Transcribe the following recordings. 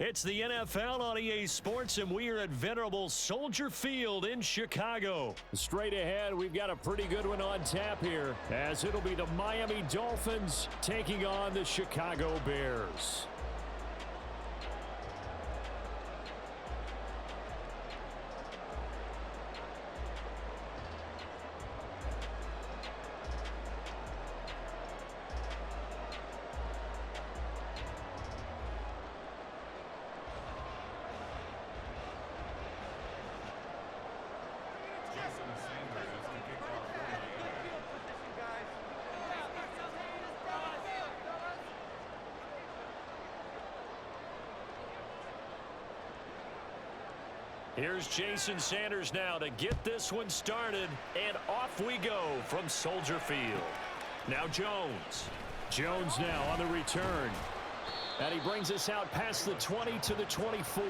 It's the NFL on EA Sports, and we are at venerable Soldier Field in Chicago. Straight ahead, we've got a pretty good one on tap here, as it'll be the Miami Dolphins taking on the Chicago Bears. Here's Jason Sanders now to get this one started, and off we go from Soldier Field. Now Jones. Jones now on the return. And he brings us out past the 20 to the 24.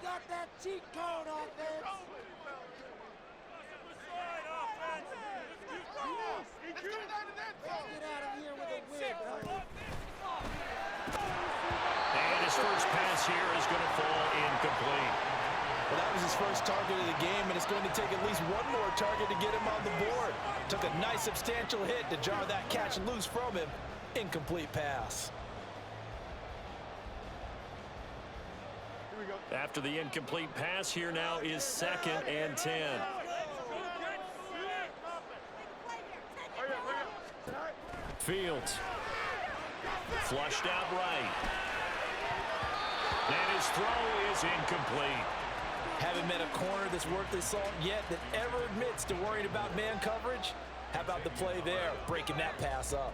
Got that cheat code offense. Let's get out of here with a win. And his first pass here is going to fall incomplete. Well, that was his first target of the game, and it's going to take at least one more target to get him on the board. Took a nice substantial hit to jar that catch loose from him. Incomplete pass. After the incomplete pass, here now is 2nd and 10. Fields. Flushed out right. And his throw is incomplete. Haven't met a corner that's worth his salt yet that ever admits to worrying about man coverage. How about the play there, breaking that pass up?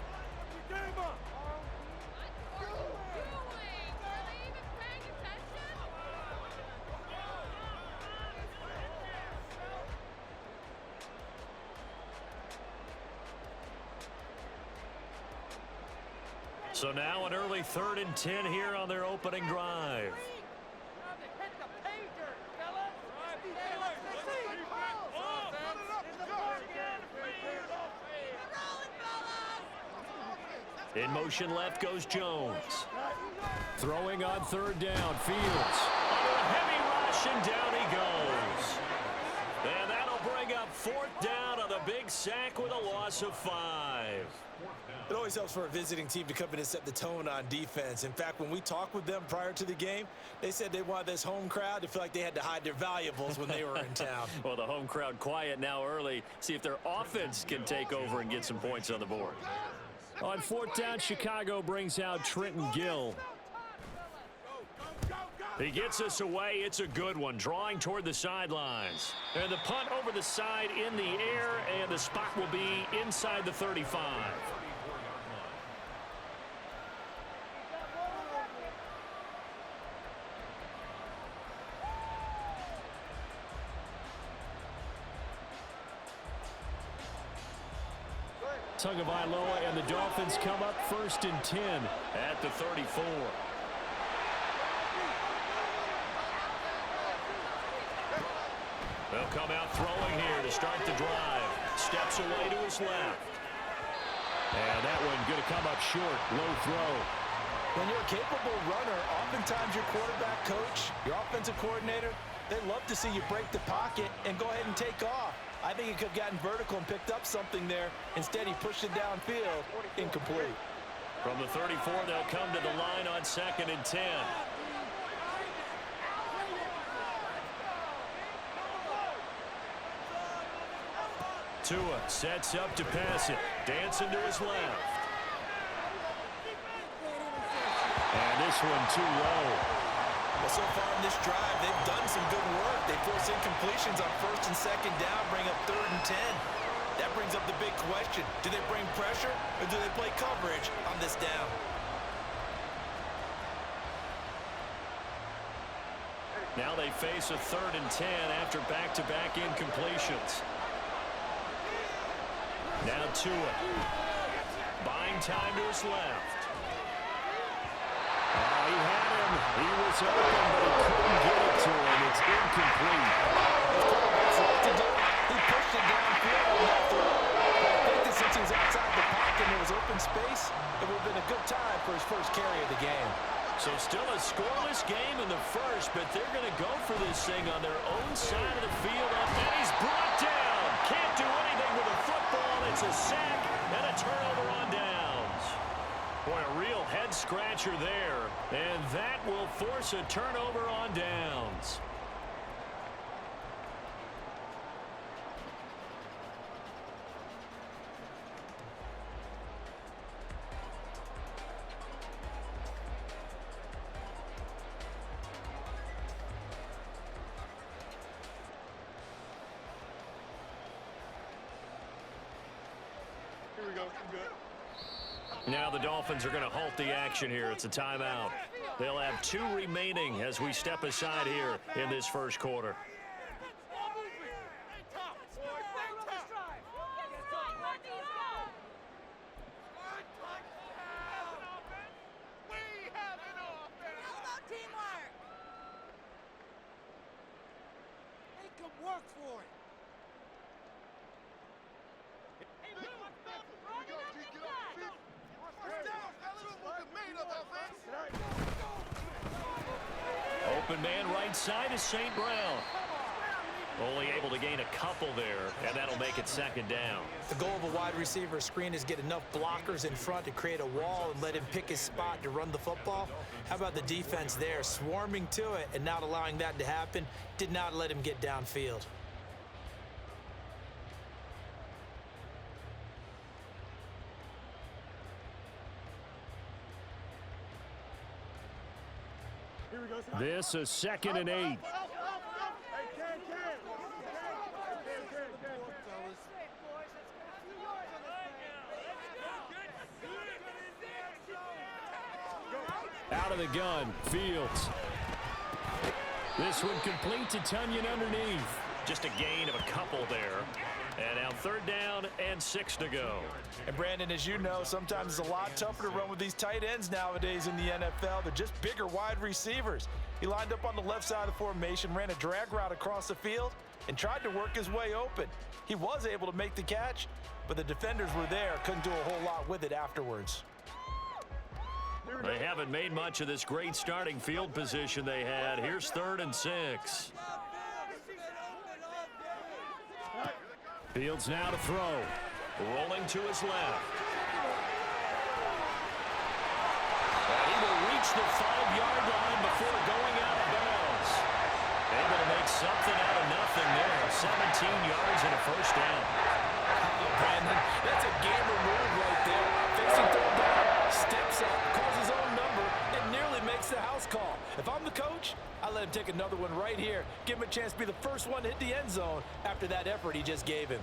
So now an early 3rd and 10 here on their opening drive. In motion left goes Jones. Throwing on 3rd down, Fields. Under a heavy rush, and down he goes. And that'll bring up 4th down on the big sack with a loss of 5. It always helps for a visiting team to come in and set the tone on defense. In fact, when we talked with them prior to the game, they said they wanted this home crowd to feel like they had to hide their valuables when they were in town. Well, the home crowd quiet now early. See if their offense can take over and get some points on the board. On 4th down, Chicago brings out Trenton Gill. He gets us away. It's a good one, drawing toward the sidelines. And the punt over the side in the air, and the spot will be inside the 35. Tagovailoa and the Dolphins come up 1st and 10 at the 34. They'll come out throwing here to start the drive. Steps away to his left. And that one going to come up short. Low throw. When you're a capable runner, oftentimes your quarterback coach, your offensive coordinator, they love to see you break the pocket and go ahead and take off. I think he could have gotten vertical and picked up something there. Instead, he pushed it downfield. Incomplete. From the 34, they'll come to the line on 2nd and 10. Tua sets up to pass it. Dancing to his left. And this one too low. Well, so far in this drive, they've done some good work. They force incompletions on 1st and 2nd down, bring up 3rd and 10. That brings up the big question. Do they bring pressure or do they play coverage on this down? Now they face a 3rd and 10 after back-to-back incompletions. Now Tua. Buying time to his left. He had him. He was open, but he couldn't get it to him. It's incomplete. He pushed it downfield on that throw. But I think that since he was outside the pocket and there was open space, it would have been a good time for his first carry of the game. So still a scoreless game in the first, but they're going to go for this thing on their own side of the field. And he's brought down. Can't do anything with a football. It's a sack and a turnover on downs. Boy, a real head-scratcher there. And that will force a turnover on downs. Now the Dolphins are going to halt the action here. It's a timeout. They'll have 2 remaining as we step aside here in this first quarter. Work for it. Open man right side is St. Brown. Only able to gain a couple there, and that'll make it 2nd down. The goal of a wide receiver screen is get enough blockers in front to create a wall and let him pick his spot to run the football. How about the defense there, swarming to it and not allowing that to happen? Did not let him get downfield. This is 2nd and 8. Out of the gun, Fields. This one complete to Tunyon underneath. Just a gain of a couple there. And now 3rd down and 6 to go. And Brandon, as you know, sometimes it's a lot tougher to run with these tight ends nowadays in the NFL. They're just bigger wide receivers. He lined up on the left side of the formation, ran a drag route across the field, and tried to work his way open. He was able to make the catch, but the defenders were there, couldn't do a whole lot with it afterwards. They haven't made much of this great starting field position they had. Here's 3rd and 6. Fields now to throw. Rolling to his left. And he will reach the 5-yard line before going out of bounds. Able to make something out of nothing there. 17 yards and a 1st down. Oh, Brandon, that's a gamer move right there. Facing 3rd down, steps up, calls his own number, and nearly makes the house call. If I'm the coach, I let him take another one right here. Give him a chance to be the first one to hit the end zone after that effort he just gave him.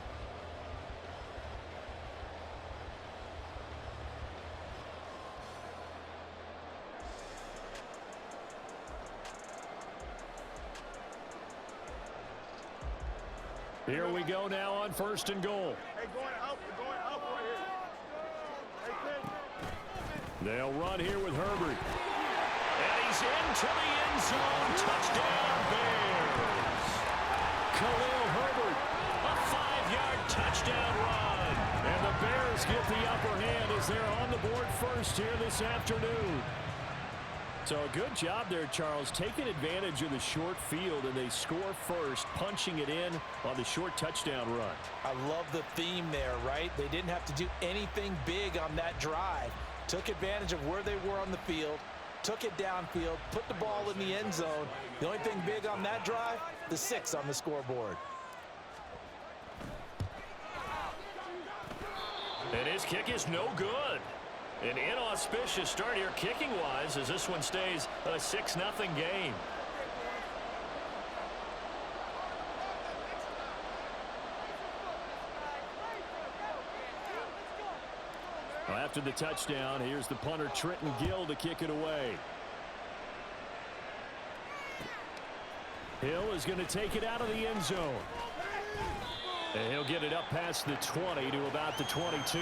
Here we go now on 1st and goal. Hey, going up right here. Hey, They'll run here with Herbert. And he's into the end zone. Touchdown, Bears. Khalil Herbert, a 5-yard touchdown run. And the Bears get the upper hand as they're on the board first here this afternoon. So a good job there, Charles, taking advantage of the short field, and they score first, punching it in on the short touchdown run. I love the theme there, right? They didn't have to do anything big on that drive. Took advantage of where they were on the field, took it downfield, put the ball in the end zone. The only thing big on that drive, the 6 on the scoreboard. And his kick is no good. An inauspicious start here kicking-wise as this one stays a 6-0 game. After the touchdown, here's the punter Trenton Gill to kick it away. Hill is going to take it out of the end zone. And he'll get it up past the 20 to about the 22.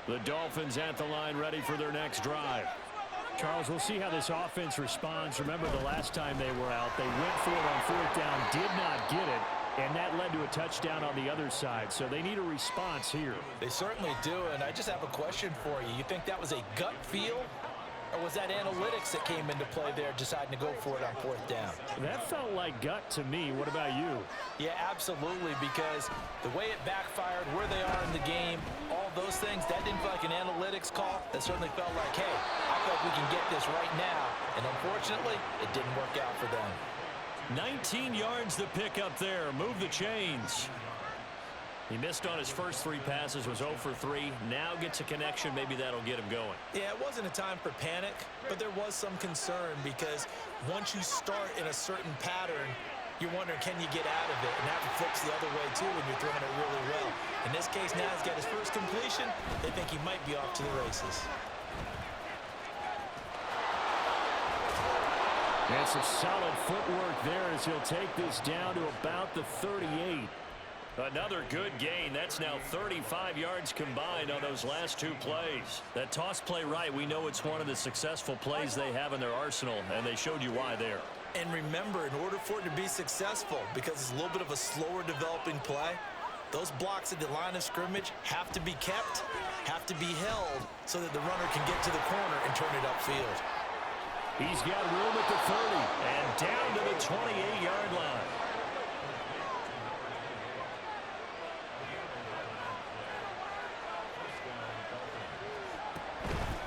The Dolphins at the line ready for their next drive. Charles, we'll see how this offense responds. Remember the last time they were out, they went for it on fourth down, did not get it, and that led to a touchdown on the other side. So they need a response here. They certainly do, and I just have a question for you. You think that was a gut feel, or was that analytics that came into play there deciding to go for it on fourth down? That felt like gut to me. What about you? Yeah, absolutely, because the way it backfired, where they are in the game, all those things, that didn't feel like an analytics call. That certainly felt like, hey, I feel like we can get this right now. And unfortunately, it didn't work out for them. 19 yards to pick up there. Move the chains. He missed on his first 3 passes, was 0 for 3. Now gets a connection. Maybe that'll get him going. Yeah, it wasn't a time for panic, but there was some concern because once you start in a certain pattern, you're wondering, can you get out of it? And that flips the other way, too, when you're throwing it really well. In this case, now he's got his first completion. They think he might be off to the races. And some solid footwork there as he'll take this down to about the 38. Another good gain. That's now 35 yards combined on those last 2 plays. That toss play right, we know it's one of the successful plays they have in their arsenal, and they showed you why there. And remember, in order for it to be successful, because it's a little bit of a slower developing play, those blocks at the line of scrimmage have to be kept, have to be held, so that the runner can get to the corner and turn it upfield. He's got room at the 30 and down to the 28-yard line.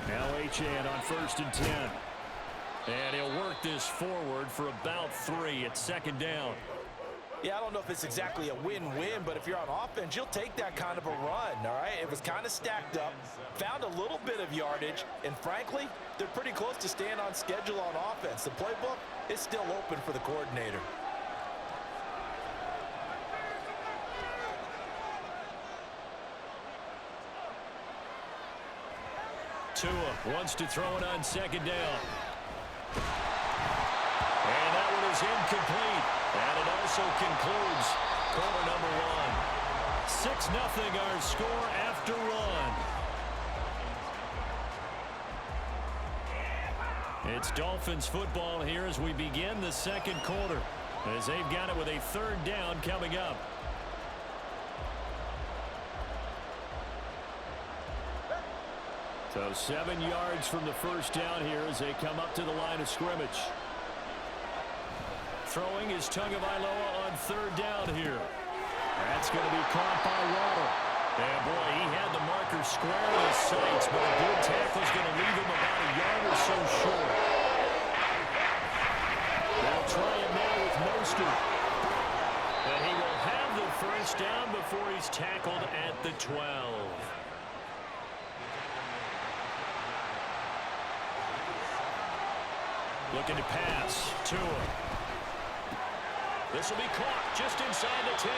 Now Achane on 1st and 10. And he'll work this forward for about 3 at 2nd down. Yeah, I don't know if it's exactly a win-win, but if you're on offense, you'll take that kind of a run, all right? It was kind of stacked up, found a little bit of yardage, and frankly, they're pretty close to staying on schedule on offense. The playbook is still open for the coordinator. Tua wants to throw it on 2nd down. And that one is incomplete. And it also concludes quarter number 1. 6-0 our score after run. It's Dolphins football here as we begin the 2nd quarter, as they've got it with a 3rd down coming up. So 7 yards from the 1st down here as they come up to the line of scrimmage. Throwing is Tagovailoa on 3rd down here. That's going to be caught by Waddle. And boy, he had the marker square in his sights, but a good tackle is going to leave him about a yard or so short. They'll try it now with Mostert. And he will have the 1st down before he's tackled at the 12. Looking to pass. Tua. This will be caught just inside the 10.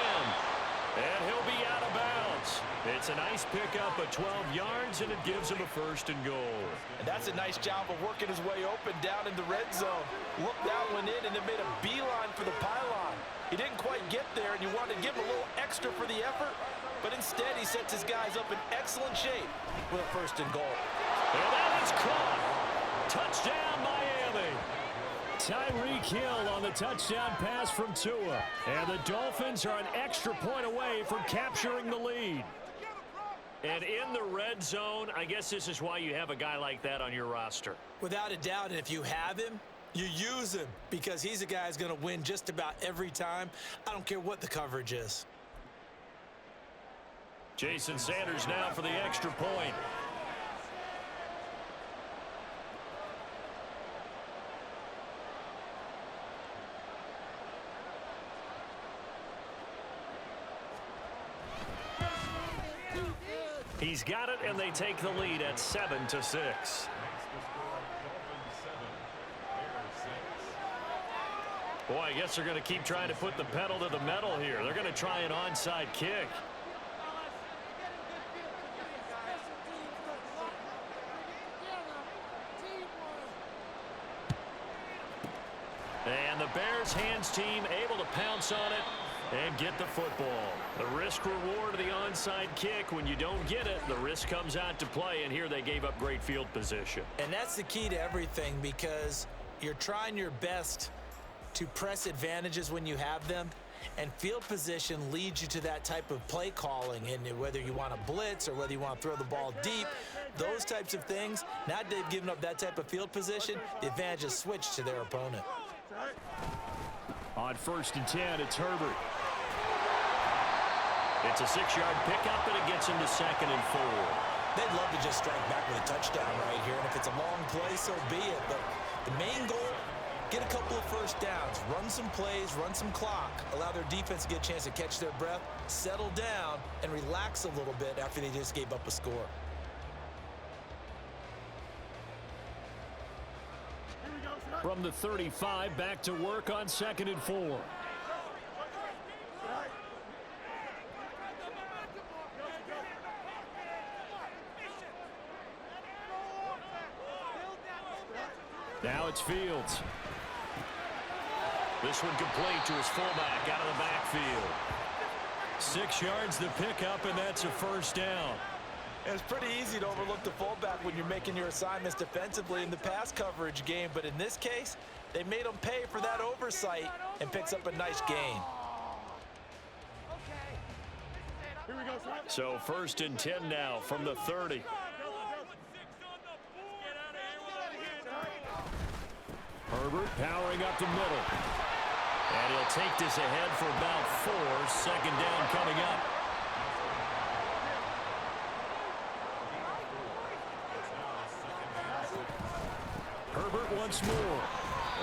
And he'll be out of bounds. It's a nice pickup of 12 yards, and it gives him a 1st and goal. And that's a nice job of working his way open down in the red zone. Looked out, went in, and then made a beeline for the pylon. He didn't quite get there, and you wanted to give him a little extra for the effort, but instead he sets his guys up in excellent shape with a 1st and goal. And that is caught. Touchdown, Miami. Tyreek Hill on the touchdown pass from Tua. And the Dolphins are an extra point away from capturing the lead. And in the red zone, I guess this is why you have a guy like that on your roster. Without a doubt, and if you have him, you use him, because he's a guy who's going to win just about every time. I don't care what the coverage is. Jason Sanders now for the extra point. He's got it, and they take the lead at 7-6. Boy, I guess they're going to keep trying to put the pedal to the metal here. They're going to try an onside kick. And the Bears hands team able to pounce on it and get the football. The risk reward of the onside kick. When you don't get it, the risk comes out to play, and here they gave up great field position. And that's the key to everything, because you're trying your best to press advantages when you have them, and field position leads you to that type of play calling. And whether you want to blitz or whether you want to throw the ball deep, those types of things, now they've given up that type of field position, the advantage is switched to their opponent. On 1st and 10, it's Herbert. It's a 6-yard pickup, and it gets him to 2nd and 4. They'd love to just strike back with a touchdown right here, and if it's a long play, so be it. But the main goal, get a couple of first downs, run some plays, run some clock, allow their defense to get a chance to catch their breath, settle down, and relax a little bit after they just gave up a score. From the 35, back to work on 2nd and 4. Now it's Fields. This one complete to his fullback out of the backfield. 6 yards the pickup, and that's a first down. And it's pretty easy to overlook the fullback when you're making your assignments defensively in the pass coverage game. But in this case, they made him pay for that oversight and picks up a nice gain. So 1st and 10 now from the 30. Herbert powering up the middle. And he'll take this ahead for about 4. 2nd down coming up. Herbert once more.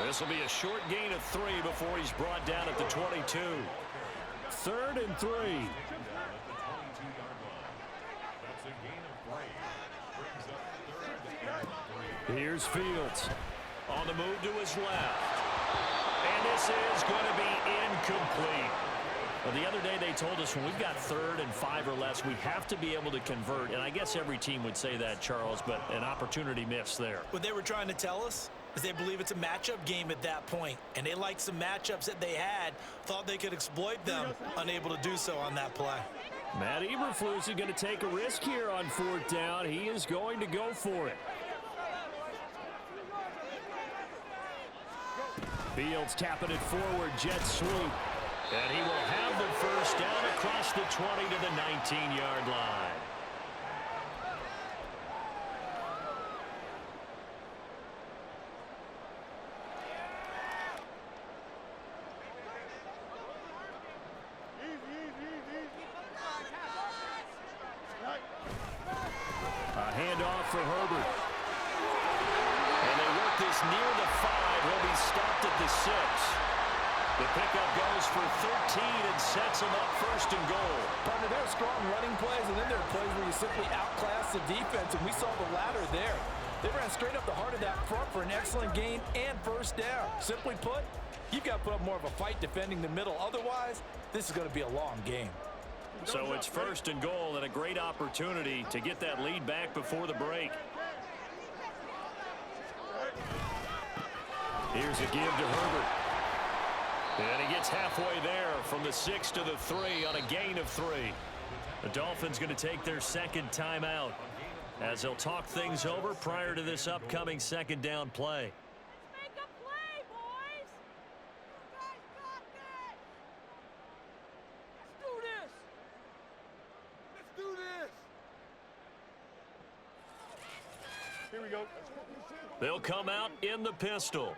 This will be a short gain of 3 before he's brought down at the 22. 3rd and 3. Here's Fields. On the move to his left. And this is going to be incomplete. Well, the other day they told us when we've got 3rd and 5 or less, we have to be able to convert. And I guess every team would say that, Charles, but an opportunity missed there. What they were trying to tell us is they believe it's a matchup game at that point. And they liked some matchups that they had, thought they could exploit them, unable to do so on that play. Matt Eberflus is going to take a risk here on 4th down. He is going to go for it. Fields tapping it forward, jet sweep. And he will have the first down across the 20 to the 19-yard line. A handoff for Herbert. And they work this near the 5. He'll be stopped at the 6. The pickup goes for 13 and sets him up 1st and goal. Partner, there are strong running plays, and then there are plays where you simply outclass the defense, and we saw the latter there. They ran straight up the heart of that front for an excellent gain and first down. Simply put, you've got to put up more of a fight defending the middle. Otherwise, this is going to be a long game. So it's 1st and goal and a great opportunity to get that lead back before the break. Here's a give to Herbert. And he gets halfway there from the 6 to the 3 on a gain of 3. The Dolphins going to take their 2nd timeout as they'll talk things over prior to this upcoming 2nd down play. Let's make a play, boys. You guys got this. Let's do this. Let's do this. Here we go. They'll come out in the pistol.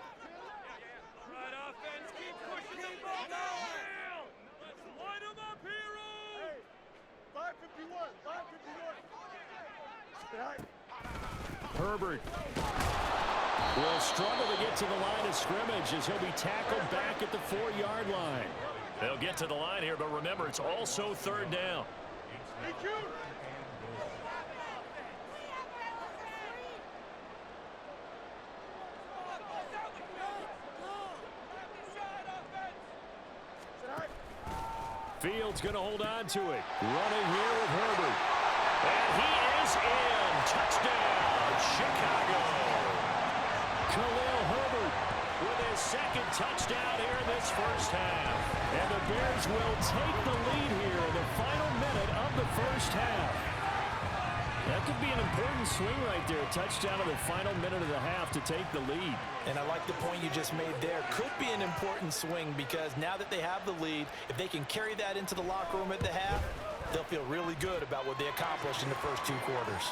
Herbert will struggle to get to the line of scrimmage as he'll be tackled back at the 4-yard line. They'll get to the line here, but remember, it's also 3rd down. Fields going to hold on to it. Running here with Herbert. And he is in. Touchdown, Chicago. Khalil Herbert with his second touchdown here in this first half. And the Bears will take the lead here in the final minute of the first half. That could be an important swing right there. Touchdown in the final minute of the half to take the lead. And I like the point you just made there. Could be an important swing because now that they have the lead, if they can carry that into the locker room at the half, they'll feel really good about what they accomplished in the first 2 quarters.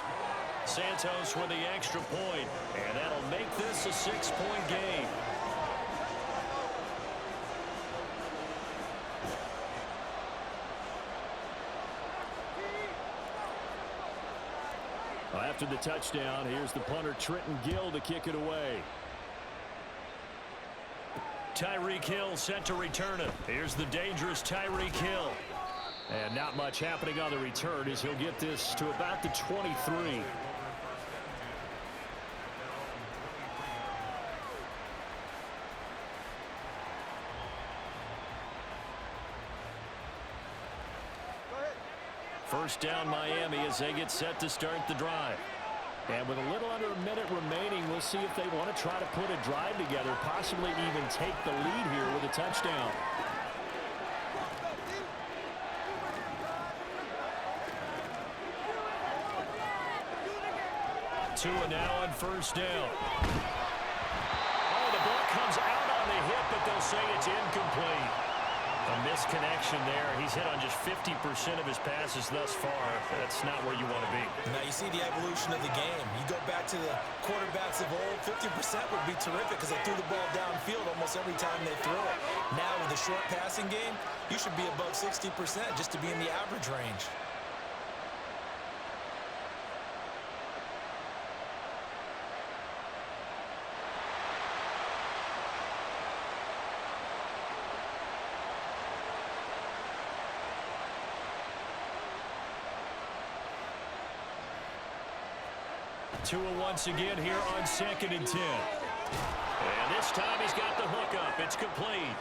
Santos with the extra point, and that'll make this a 6-point game. After the touchdown, here's the punter Trenton Gill to kick it away. Tyreek Hill set to return it. Here's the dangerous Tyreek Hill. And not much happening on the return as he'll get this to about the 23. First down Miami as they get set to start the drive. And with a little under a minute remaining, we'll see if they want to try to put a drive together, possibly even take the lead here with a touchdown. Tua now on first down. Oh, the ball comes out on the hip, but they'll say it's incomplete. A misconnection there. He's hit on just 50% of his passes thus far. That's not where you want to be. Now you see the evolution of the game. You go back to the quarterbacks of old, 50% would be terrific because they threw the ball downfield almost every time they throw it. Now with the short passing game, you should be above 60% just to be in the average range. Tua once again here on 2nd and 10. And this time he's got the hook up. It's complete.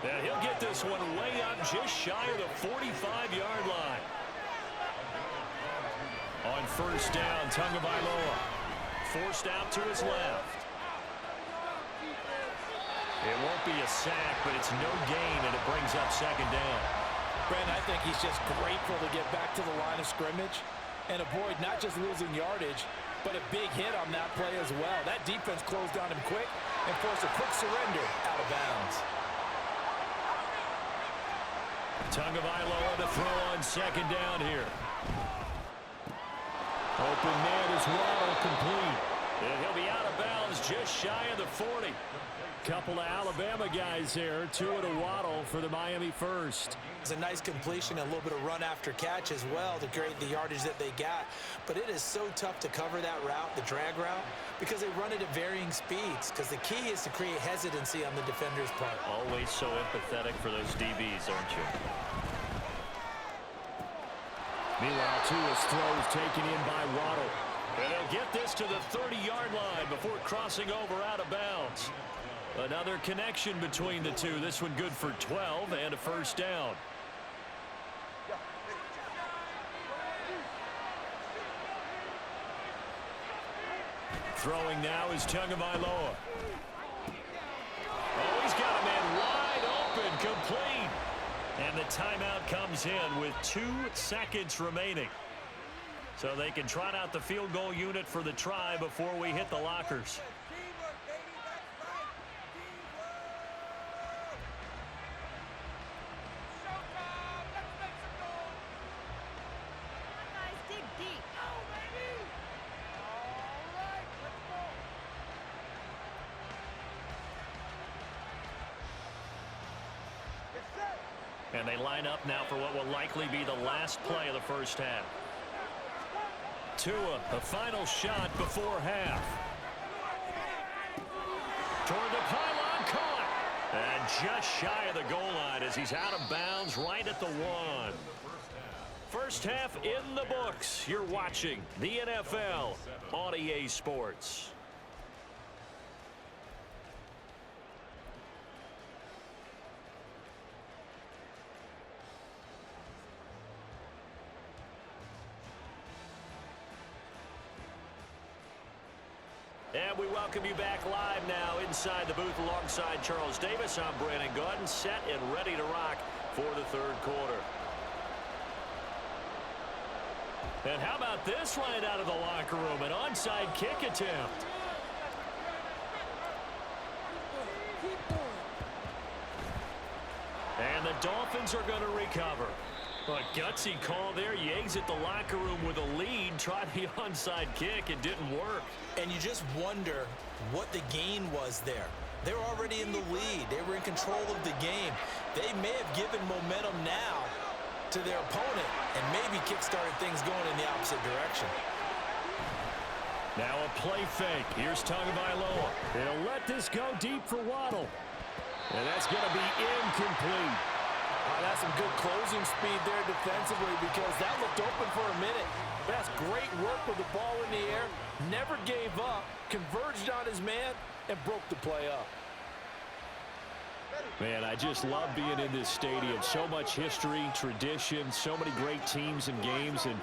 And he'll get this one way up just shy of the 45-yard line. On first down, Tagovailoa forced out to his left. It won't be a sack, but it's no gain, and it brings up 2nd down. Brandon, I think he's just grateful to get back to the line of scrimmage and avoid not just losing yardage, but a big hit on that play as well. That defense closed on him quick and forced a quick surrender out of bounds. Tagovailoa to throw on 2nd down here. Open man is Waddle, complete. And he'll be out of bounds just shy of the 40. Couple of Alabama guys there. Tua to Waddle for the Miami first. It's a nice completion, a little bit of run after catch as well to create the yardage that they got. But it is so tough to cover that route, the drag route, because they run it at varying speeds. Because the key is to create hesitancy on the defender's part. Always so empathetic for those DBs, aren't you? Meanwhile, Tua's throw is taken in by Waddle. And they'll get this to the 30-yard line before crossing over out of bounds. Another connection between the two. This one good for 12 and a first down. Throwing now is Tagovailoa. Oh, he's got a man wide open, complete. And the timeout comes in with 2 seconds remaining. So they can trot out the field goal unit for the try before we hit the lockers. And they line up now for what will likely be the last play of the first half. Tua, a final shot before half. Toward the pylon, caught. And just shy of the goal line as he's out of bounds right at the 1. First half in the books. You're watching the NFL on EA Sports. And we welcome you back live now inside the booth alongside Charles Davis. I'm Brandon Gaudin, set and ready to rock for the third quarter. And how about this right out of the locker room? An onside kick attempt. And the Dolphins are going to recover. A gutsy call there. You exit the locker room with a lead. Tried the onside kick. It didn't work. And you just wonder what the gain was there. They were already in the lead. They were in control of the game. They may have given momentum now to their opponent and maybe kick-started things going in the opposite direction. Now a play fake. Here's Tagovailoa. They'll let this go deep for Waddle. And that's going to be incomplete. That's some good closing speed there defensively because that looked open for a minute. That's great work with the ball in the air. Never gave up, converged on his man, and broke the play up. Man, I just love being in this stadium. So much history, tradition, so many great teams and games, and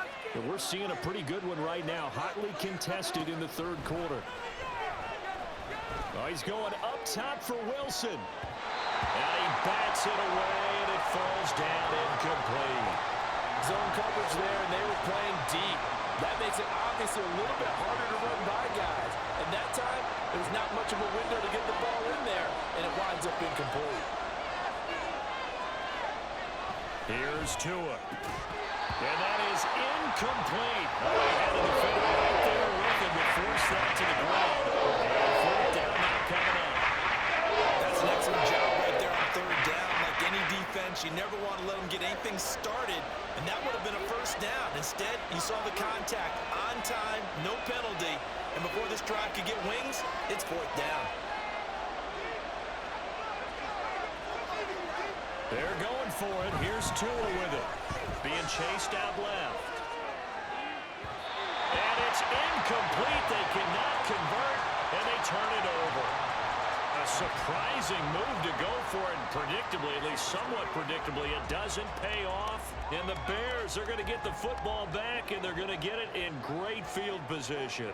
we're seeing a pretty good one right now. Hotly contested in the third quarter. Oh, he's going up top for Wilson. And he bats it away, and it falls down incomplete. Zone coverage there, and they were playing deep. That makes it obviously a little bit harder to run by guys. And that time, there's not much of a window to get the ball in there, and it winds up incomplete. Here's Tua. And that is incomplete. Oh, he had a defender right there with him to force that to the ground. And fourth down now coming up. That's an excellent job right there on third down. Like any defense, you never want to let them get anything started, and that would have been a first down. Instead, you saw the contact on time, no penalty, and before this drive could get wings, it's fourth down. They're going for it. Here's Tua with it. Being chased out left. And it's incomplete. They cannot convert, and they turn it over. A surprising move to go for it, and predictably, at least somewhat predictably, it doesn't pay off. And the Bears are going to get the football back, and they're going to get it in great field position.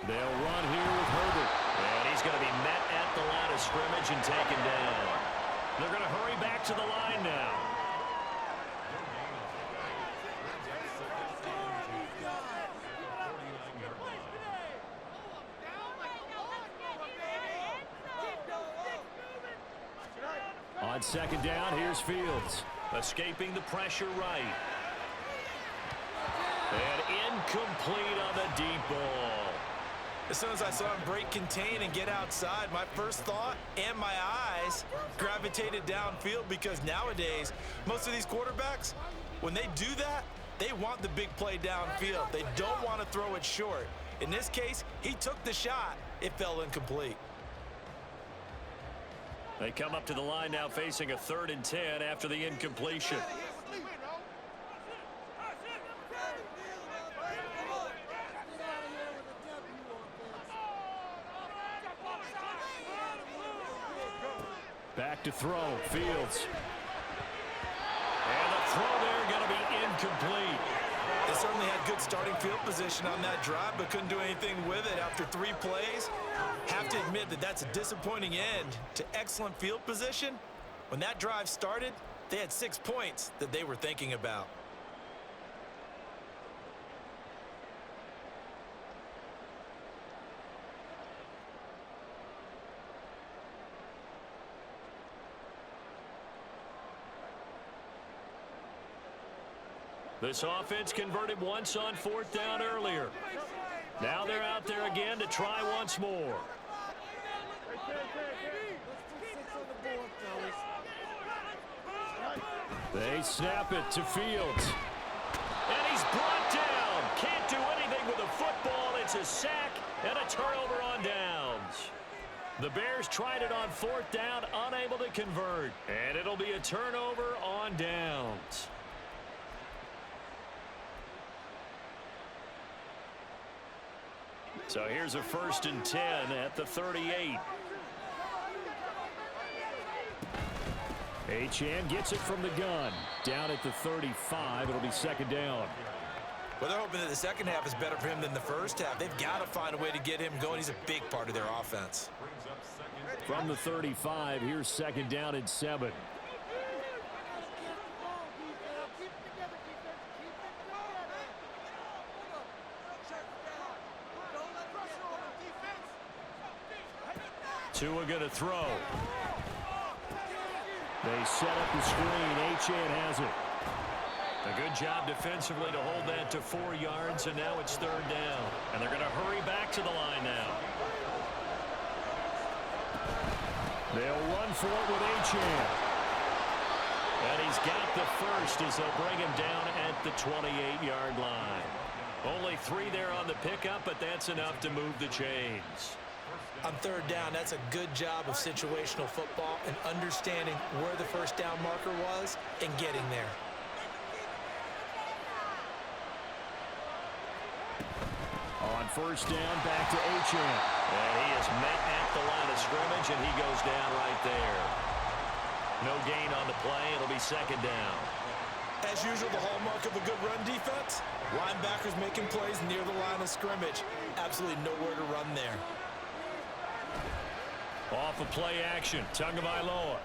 They'll run here with Herbert. And he's going to be met at the line of scrimmage and taken down. They're going to hurry back to the line now. On second down, here's Fields. Escaping the pressure right. And incomplete on the deep ball. As soon as I saw him break contain and get outside, my first thought and my eyes gravitated downfield because nowadays, most of these quarterbacks, when they do that, they want the big play downfield. They don't want to throw it short. In this case, he took the shot. It fell incomplete. They come up to the line now facing a 3rd and 10 after the incompletion. Back to throw, Fields. And the throw there going to be incomplete. They certainly had good starting field position on that drive, but couldn't do anything with it after 3 plays. Have to admit that that's a disappointing end to excellent field position. When that drive started, they had 6 points that they were thinking about. This offense converted once on 4th down earlier. Now they're out there again to try once more. They snap it to Fields. And he's brought down. Can't do anything with the football. It's a sack and a turnover on downs. The Bears tried it on 4th down, unable to convert. And it'll be a turnover on downs. So here's a 1st and 10 at the 38. Achane gets it from the gun. Down at the 35. It'll be second down. Well, they're hoping that the second half is better for him than the first half. They've got to find a way to get him going. He's a big part of their offense. From the 35, here's second down and 7. Tua going to throw. They set up the screen. Achane has it. A good job defensively to hold that to 4 yards, and now it's third down. And they're going to hurry back to the line now. They'll run for it with Achane. And he's got the first as they'll bring him down at the 28-yard line. Only 3 there on the pickup, but that's enough to move the chains. On third down, that's a good job of situational football and understanding where the first down marker was and getting there. On first down, back to Achane. And he is met at the line of scrimmage, and he goes down right there. No gain on the play. It'll be second down. As usual, the hallmark of a good run defense, linebackers making plays near the line of scrimmage. Absolutely nowhere to run there. Off of play action, Tagovailoa.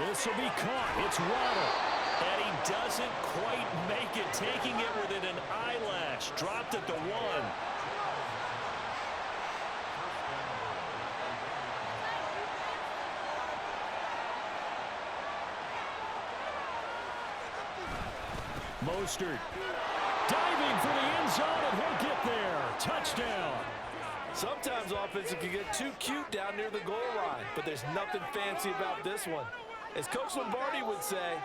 This will be caught. It's Waddle. And he doesn't quite make it, taking it within an eyelash. Dropped at the 1. Mostert diving for the end zone, and he'll get there. Touchdown. Sometimes offense can get too cute down near the goal line, but there's nothing fancy about this one. As Coach Lombardi would say,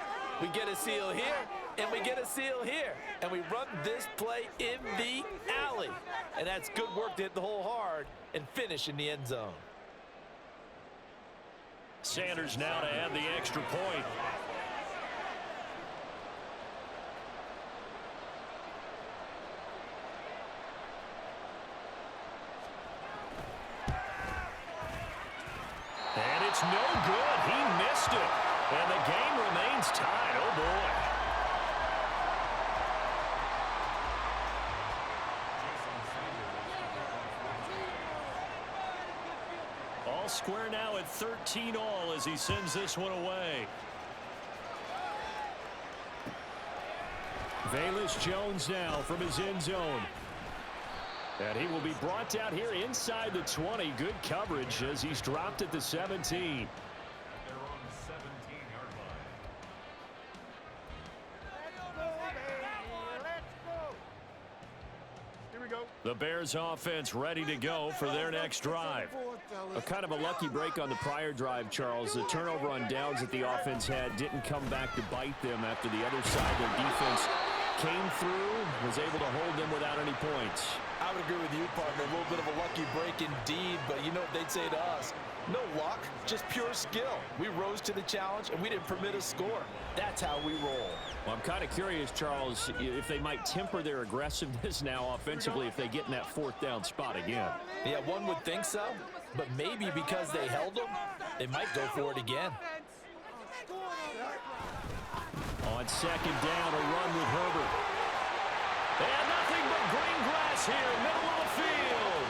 we get a seal here, and we get a seal here, and we run this play in the alley. And that's good work to hit the hole hard and finish in the end zone. Sanders now to add the extra point. And it's no good. He missed it. And the game remains tied. Oh, boy. All square now at 13-all as he sends this one away. Velus Jones now from his end zone. And he will be brought down here inside the 20. Good coverage as he's dropped at the 17. The Bears offense ready to go for their next drive. A kind of a lucky break on the prior drive, Charles. The turnover on downs that the offense had didn't come back to bite them after the other side. Their defense came through, was able to hold them without any points. I would agree with you, partner. A little bit of a lucky break indeed, but you know what they'd say to us? No luck, just pure skill. We rose to the challenge, and we didn't permit a score. That's how we roll. Well, I'm kind of curious, Charles, if they might temper their aggressiveness now offensively if they get in that fourth down spot again. Yeah, one would think so, but maybe because they held them, they might go for it again. On second down, a run with Herbert. And nothing but green grass here, middle of the field.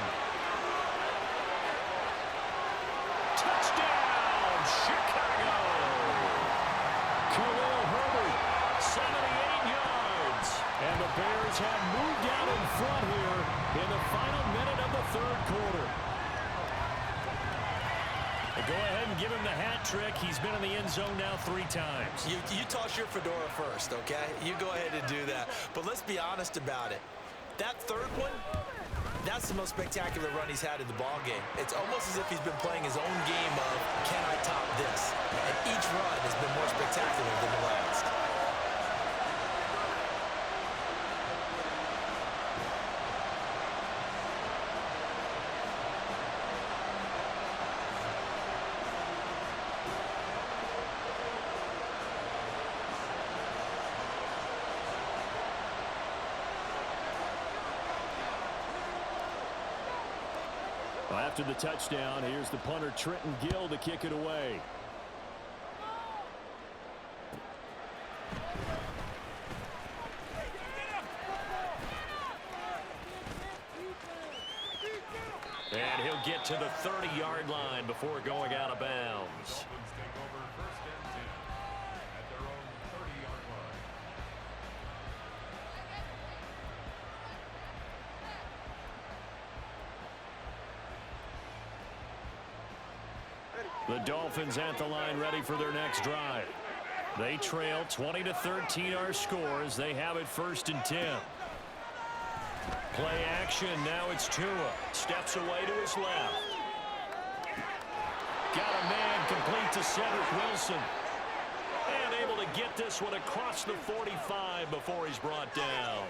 Touchdown, Chicago. Khalil Herbert, 78 yards. And the Bears have moved out in front here in the final minute of the third quarter. Go ahead and give him the hat trick. He's been in the end zone now 3 times. You toss your fedora first, okay? You go ahead and do that. But let's be honest about it. That third one, that's the most spectacular run he's had in the ballgame. It's almost as if he's been playing his own game of, can I top this? And each run has been more spectacular than the last. After the touchdown, here's the punter Trenton Gill to kick it away. to the 30-yard line before going out of bounds. The Dolphins at the line ready for their next drive. They trail 20-13 our score as they have it 1st and 10. Play action. Now it's Tua. Steps away to his left. Got a man complete to Cedric Wilson. And able to get this one across the 45 before he's brought down.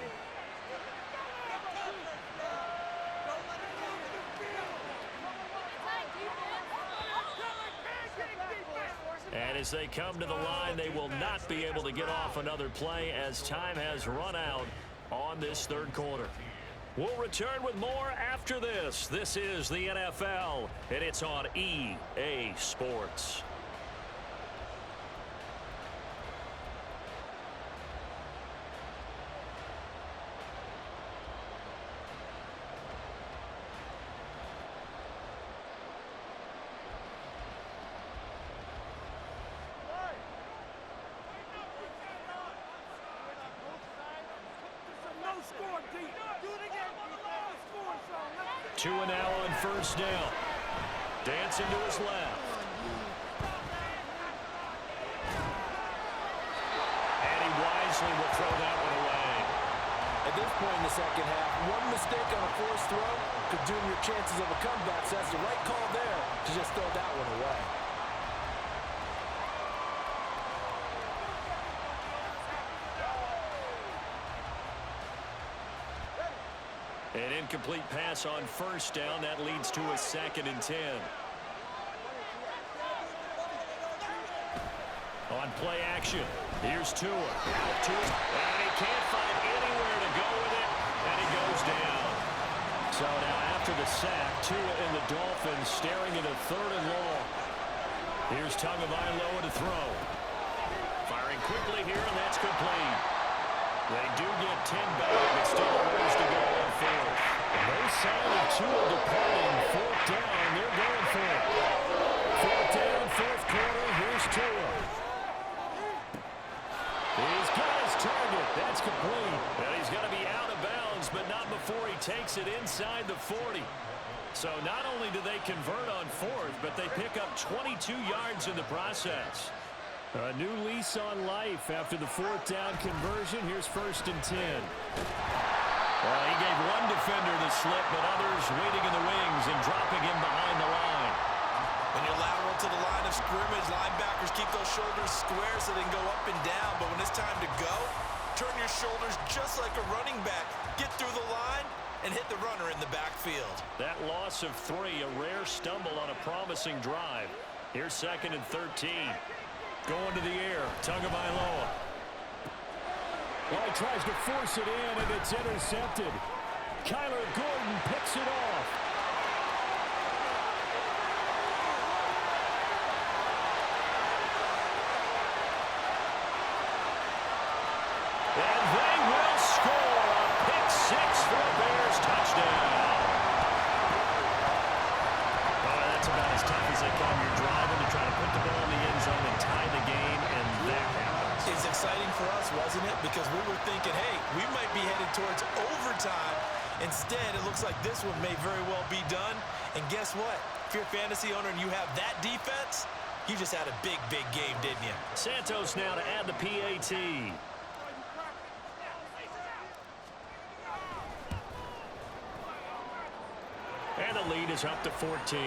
And as they come to the line, they will not be able to get off another play as time has run out on this 3rd quarter. We'll return with more after this. This is the NFL, and it's on EA Sports. Tua now on 1st down. Dancing to his left. And he wisely will throw that one away. At this point in the 2nd half, one mistake on a forced throw could doom your chances of a comeback. So that's the right call there to just throw that one away. An incomplete pass on 1st down. That leads to a 2nd and 10. On play action, here's Tua. Out to his, and he can't find anywhere to go with it, and he goes down. So now after the sack, Tua and the Dolphins staring at a 3rd and long. Here's Tagovailoa to throw. Firing quickly here, and that's complete. They do get 10 back, but still a ways to go on 4th. No sign of Tua departing. 4th down, they're going for it. 4th down, 4th quarter, here's Tua. He's got his target. That's complete. And he's going to be out of bounds, but not before he takes it inside the 40. So not only do they convert on 4th, but they pick up 22 yards in the process. A new lease on life after the 4th down conversion. Here's 1st and 10. Well, he gave one defender the slip, but others waiting in the wings and dropping him behind the line. When you're lateral to the line of scrimmage, linebackers keep those shoulders square so they can go up and down. But when it's time to go, turn your shoulders just like a running back. Get through the line and hit the runner in the backfield. That loss of 3, a rare stumble on a promising drive. Here's 2nd and 13. Going to the air, Tagovailoa. Well, he tries to force it in, and it's intercepted. Kyler Gordon picks it off. And they will score a pick 6 for a Bears touchdown. Oh, that's about as tough as they come. You're driving to try to put the ball in the end zone and tie the game, and that happens. It's exciting for us, wasn't it? Because we were thinking, hey, we might be headed towards overtime. Instead, it looks like this one may very well be done. And guess what? If you're a fantasy owner and you have that defense, you just had a big, big game, didn't you? Santos now to add the PAT. And the lead is up to 14.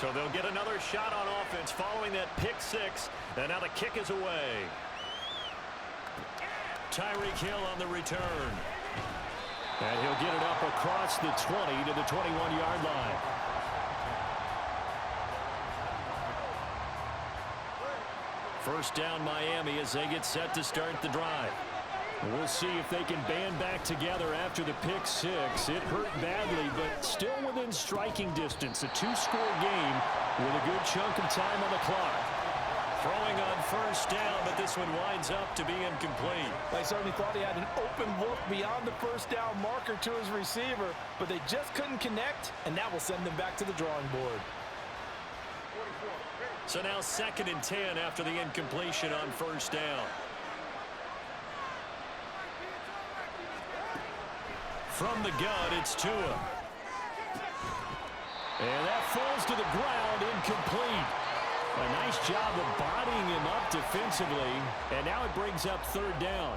So they'll get another shot on offense following that pick 6. And now the kick is away. Tyreek Hill on the return. And he'll get it up across the 20 to the 21-yard line. First down Miami as they get set to start the drive. We'll see if they can band back together after the pick six. It hurt badly, but still within striking distance. A two-score game with a good chunk of time on the clock. Throwing on first down, but this one winds up to be incomplete. I certainly thought he had an open look beyond the first down marker to his receiver, but they just couldn't connect, and that will send them back to the drawing board. So now 2nd and 10 after the incompletion on first down. From the gun, it's Tua. And that falls to the ground, incomplete. A nice job of bodying him up defensively, and now it brings up 3rd down.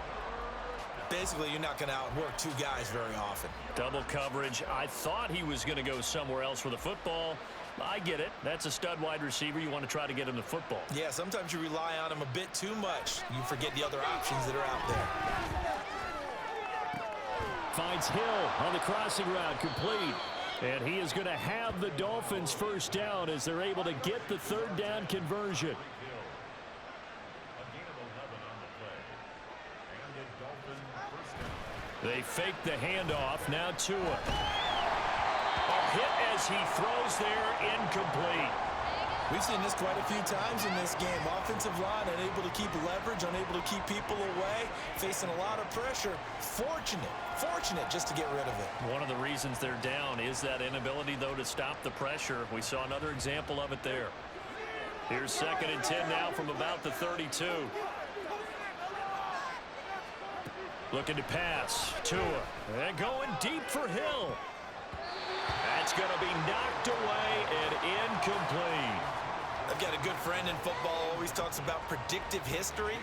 Basically, you're not going to outwork two guys very often. Double coverage. I thought he was going to go somewhere else with the football. I get it. That's a stud wide receiver. You want to try to get him the football. Yeah, sometimes you rely on him a bit too much. You forget the other options that are out there. Finds Hill on the crossing route, complete. And he is going to have the Dolphins first down as they're able to get the 3rd down conversion. They fake the handoff. Now Tua. A hit as he throws there, incomplete. We've seen this quite a few times in this game. Offensive line unable to keep leverage, unable to keep people away, facing a lot of pressure. Fortunate just to get rid of it. One of the reasons they're down is that inability, though, to stop the pressure. We saw another example of it there. Here's 2nd and 10 now from about the 32. Looking to pass. Tua. And going deep for Hill. That's going to be knocked away and incomplete. I've got a good friend in football, always talks about predictive history.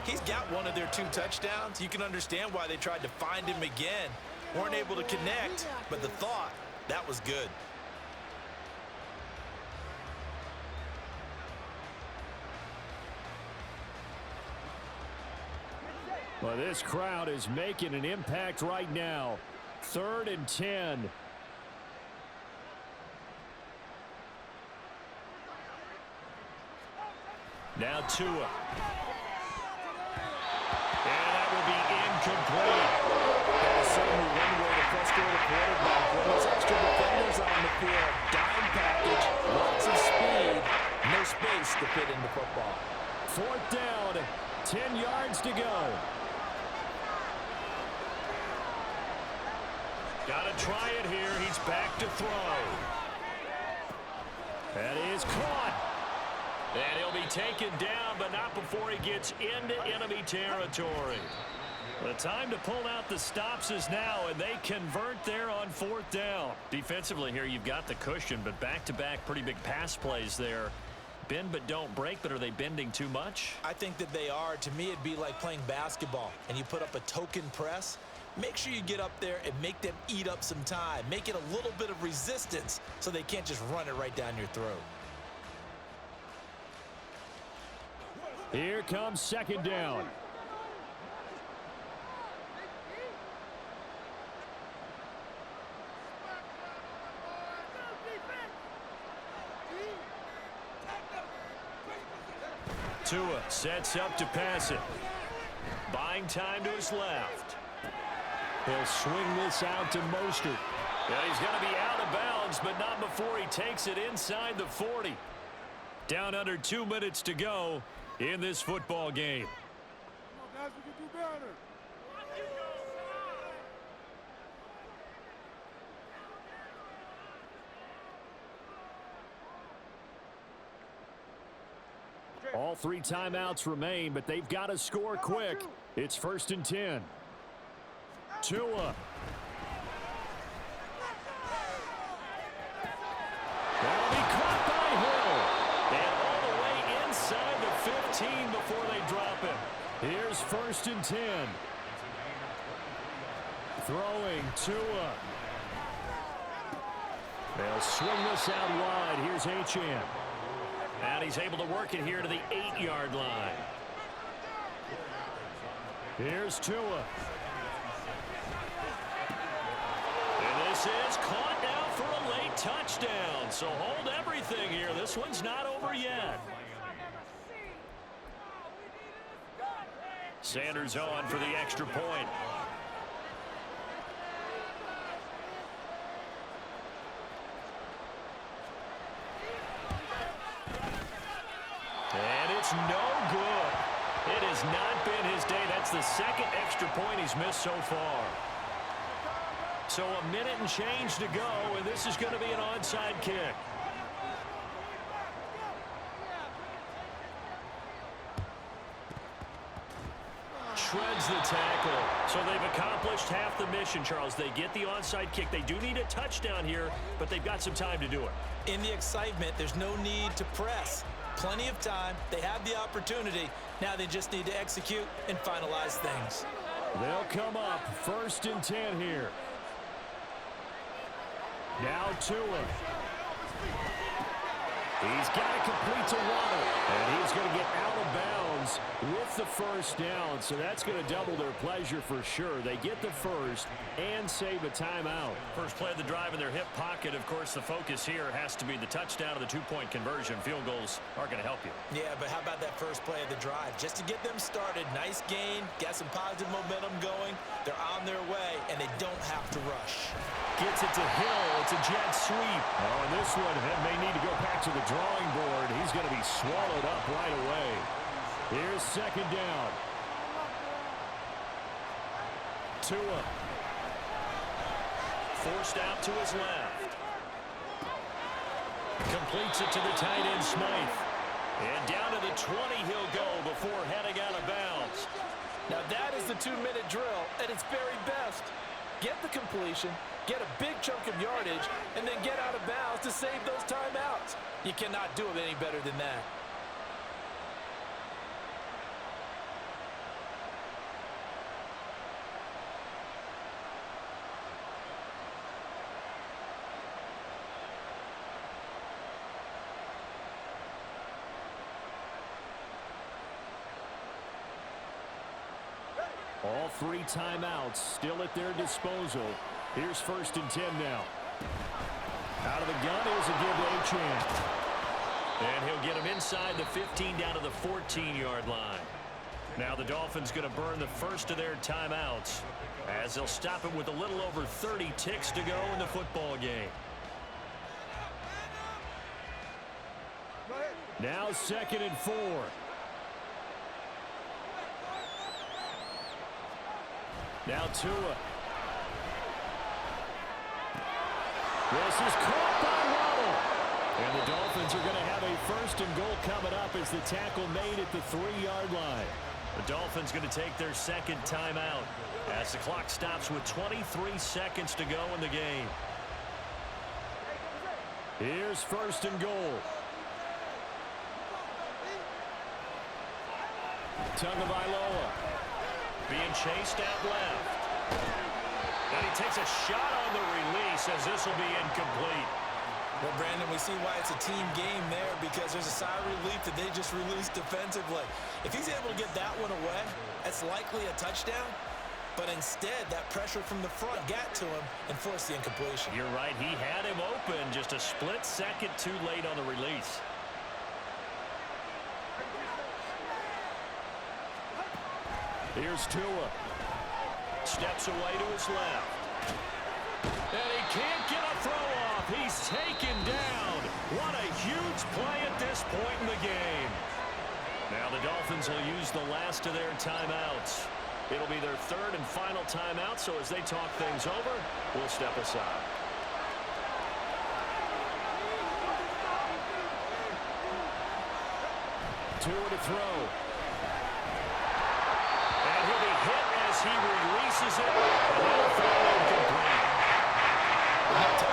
He's got one of their 2 touchdowns. You can understand why they tried to find him again. Weren't able to connect, but the thought, that was good. Well, this crowd is making an impact right now. 3rd and 10. Now Tua. And that will be incomplete. That's certainly one way to frustrate a quarterback. When there's extra defenders on the field, dime package, lots of speed, no space to fit into football. 4th down, 10 yards to go. Got to try it here. He's back to throw. That is caught. And he'll be taken down, but not before he gets into enemy territory. The time to pull out the stops is now, and they convert there on 4th down. Defensively here, you've got the cushion, but back-to-back pretty big pass plays there. Bend but don't break, but are they bending too much? I think that they are. To me, it'd be like playing basketball, and you put up a token press. Make sure you get up there and make them eat up some time. Make it a little bit of resistance so they can't just run it right down your throat. Here comes 2nd down. Tua sets up to pass it. Buying time to his left. He'll swing this out to Mostert. Yeah, he's going to be out of bounds, but not before he takes it inside the 40. Down under 2 minutes to go in this football game. Come on, guys, we can do better. All 3 timeouts remain, but they've got to score quick. It's 1st and 10. Tua. That'll be caught by Hill. And all the way inside the 15 before they drop him. Here's 1st and 10. Throwing Tua. They'll swing this out wide. Here's Achane. And he's able to work it here to the 8-yard line. Here's Tua. And this is caught now for a late touchdown. So hold everything here. This one's not over yet. Sanders on for the extra point. And it's no good. It has not been his day. That's the second extra point he's missed so far. So a minute and change to go, and this is going to be an onside kick. Shreds the tackle. So they've accomplished half the mission, Charles. They get the onside kick. They do need a touchdown here, but they've got some time to do it. In the excitement, there's no need to press. Plenty of time. They have the opportunity. Now they just need to execute and finalize things. They'll come up 1st and 10 here. Now to him. He's got to complete to Waddle, and he's going to get out of bounds with the first down, so that's going to double their pleasure for sure. They get the first and save a timeout. First play of the drive in their hip pocket. Of course, the focus here has to be the touchdown of the two-point conversion. Field goals are going to help you. Yeah, but how about that first play of the drive? Just to get them started, nice gain, got some positive momentum going. They're on their way, and they don't have to rush. Gets it to Hill. It's a jet sweep. Oh, and this one may need to go back to the drawing board. He's going to be swallowed up right away. Here's 2nd down. Tua. Forced out to his left. Completes it to the tight end, Smythe. And down to the 20 he'll go before heading out of bounds. Now that is the 2-minute drill at its very best. Get the completion, get a big chunk of yardage, and then get out of bounds to save those timeouts. You cannot do it any better than that. All 3 timeouts still at their disposal. Here's 1st and 10 now. Out of the gun is a give A-Chan. And he'll get him inside the 15 down to the 14-yard line. Now the Dolphins going to burn the first of their timeouts as they'll stop it with a little over 30 ticks to go in the football game. Now 2nd and 4. Now Tua. This is caught by Waddle. And the Dolphins are going to have a 1st and goal coming up as the tackle made at the 3-yard line. The Dolphins going to take their 2nd timeout as the clock stops with 23 seconds to go in the game. Here's 1st and goal. Tagovailoa. Being chased out left. And he takes a shot on the release as this will be incomplete. Well, Brandon, we see why it's a team game there because there's a sigh of relief that they just released defensively. If he's able to get that one away, that's likely a touchdown. But instead, that pressure from the front got to him and forced the incompletion. You're right. He had him open just a split second too late on the release. Here's Tua. Steps away to his left. And he can't get a throw off. He's taken down. What a huge play at this point in the game. Now the Dolphins will use the last of their timeouts. It'll be their 3rd and final timeout, so as they talk things over, we'll step aside. Tua to throw. And he'll be hit as he releases it. And that'll throw incomplete. That's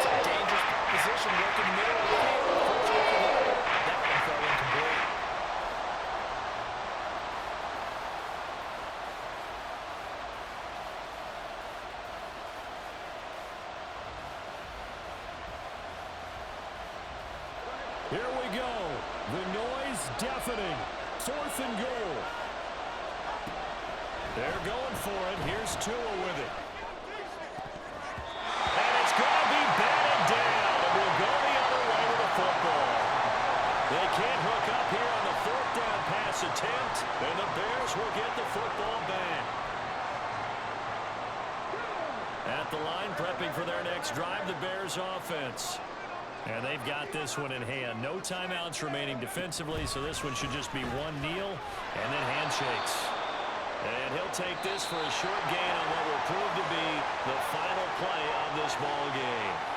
a dangerous position working in the middle of the field. That one fell incomplete. Here we go. The noise deafening. 4th and goal. They're going for it. Here's Tua with it. And it's going to be batted down. And we'll go the other way with the football. They can't hook up here on the 4th down pass pass attempt, and the Bears will get the football back. At the line, prepping for their next drive, the Bears offense. And they've got this one in hand. No timeouts remaining defensively, so this one should just be one kneel and then handshakes. And he'll take this for a short gain on what will prove to be the final play of this ball game.